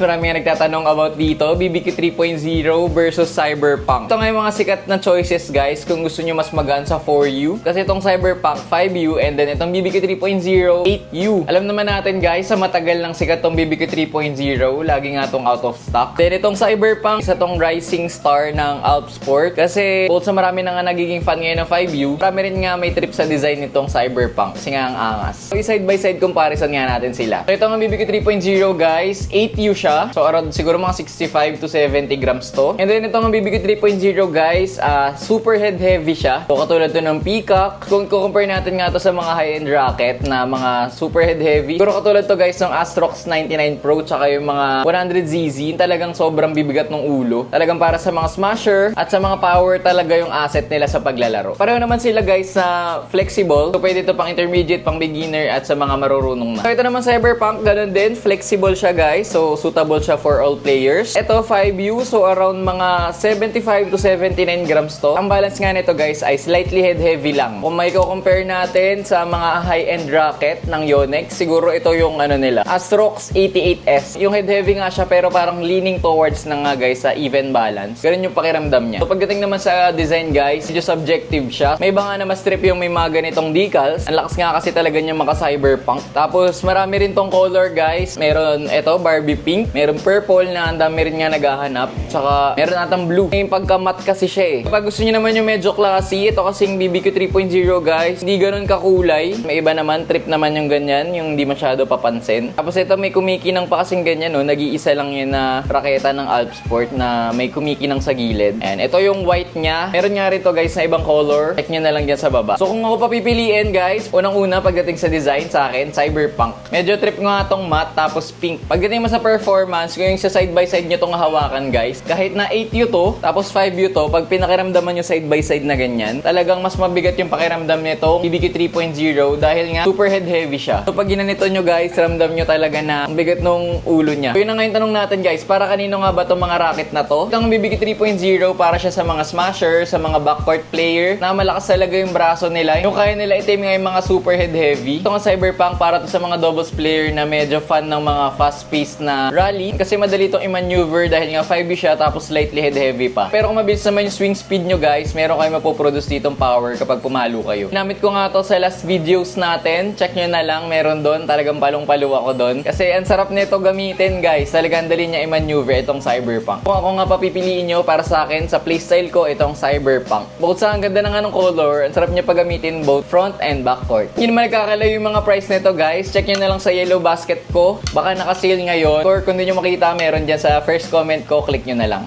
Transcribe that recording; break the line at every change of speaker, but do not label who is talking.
Marami nga nagtatanong about dito, BBQ 3.0 versus Cyberpunk. Ito nga yung mga sikat na choices guys kung gusto nyo mas magaan sa 4U. Kasi itong Cyberpunk 5U and then itong BBQ 3.0 8U. Alam naman natin guys, sa matagal ng sikat tong BBQ 3.0, lagi nga itong out of stock. Then itong Cyberpunk, isa tong rising star ng Alp Sport. Kasi bukod sa marami na nga nagiging fan ngayon ng 5U, marami rin nga may trip sa design nitong Cyberpunk. Kasi nga ang angas. So side by side comparison nga natin sila. So ito ang BBQ 3.0 guys, 8U siya. So around siguro mga 65 to 70 grams to. And then ito ang BBQ 3.0 guys, super head heavy siya. So katulad to ng Peacock. Kung compare natin nga to sa mga high-end racket na mga super head heavy, siguro katulad to guys ng Astrox 99 Pro tsaka yung mga 100ZZ, talagang sobrang bibigat ng ulo. Talagang para sa mga smasher at sa mga power talaga yung asset nila sa paglalaro. Pareho naman sila guys sa flexible. So pwede to pang intermediate, pang beginner at sa mga marurunong na. So ito naman Cyberpunk, ganun din. Flexible siya guys. So suitable siya for all players. Ito 5U, so around mga 75 to 79 grams to. Ang balance nga nito guys ay slightly head heavy lang. Kung may compare natin sa mga high-end racket ng Yonex, siguro ito yung ano nila, Astrox 88S. Yung head heavy nga siya pero parang leaning towards na nga guys sa even balance. Ganun yung pakiramdam niya. So pagdating naman sa design guys, medyo subjective siya. May iba nga na mas trip yung may mga ganitong decals. Ang lakas nga kasi talaga niya maka-cyberpunk. Tapos marami rin tong color guys. Meron ito, Barbie pink. Meron purple na ang dami rin nga naghahanap. Tsaka meron natang blue. May pagka-matte kasi siya eh. Kapag gusto niyo naman yung medyo classy, ito kasing BBQ 3.0 guys. Hindi ganun kakulay. May iba naman, trip naman yung ganyan. Yung hindi masyado papansin. Tapos ito may kumikinang pa kasing ganyan no. Nag-iisa lang yun na raketa ng Alp Sport na may kumikinang sa gilid. And ito yung white niya. Meron nga rin to guys na ibang color. Check nyo na lang dyan sa baba. So kung ako papipiliin guys, unang-una pagdating sa design sa akin, Cyberpunk. Medyo trip nga tong matte tapos pink. Pagdating mo sa performance, kung yung sa side by side nyo itong hawakan guys, kahit na 8U to, tapos 5U to, pag pinakiramdaman nyo side by side na ganyan, talagang mas mabigat yung pakiramdam nito BBQ 3.0 dahil nga super head heavy siya. So pag ginanito nyo guys, ramdam nyo talaga na ang bigat nung ulo niya. So yun na nga yung tanong natin guys, para kanino nga ba itong mga racket na to? Itong BBQ 3.0 para siya sa mga smasher, sa mga backcourt player na malakas talaga yung braso nila. Yung kaya nila itim nga yung mga super head heavy. Itong Cyberpunk para to sa mga doubles player na medyo fan ng mga fast-paced na rally. Kasi madali itong i-maneuver dahil nga 5U siya tapos slightly head heavy pa. Pero kung mabilis naman yung swing speed nyo guys, meron kayo mapoproduce ditong power kapag pumalo kayo. Ginamit ko nga to sa last videos natin. Check nyo na lang, meron doon. Talagang palong-palo ako doon. Kasi ang sarap nito gamitin guys. Talagang dali niya i-maneuver itong Cyberpunk. Kung ako nga papipiliin nyo para sa akin, sa playstyle ko, itong Cyberpunk. Bukod sa ang ganda ng anong color, ang sarap niya paggamitin both front and back court. Hindi naman nagkakalayo yung mga price nito guys. Check nyo na lang sa yellow basket ko. Baka naka-sale ngayon. Or kung hindi nyo makita, meron dyan sa first comment ko, click nyo na lang.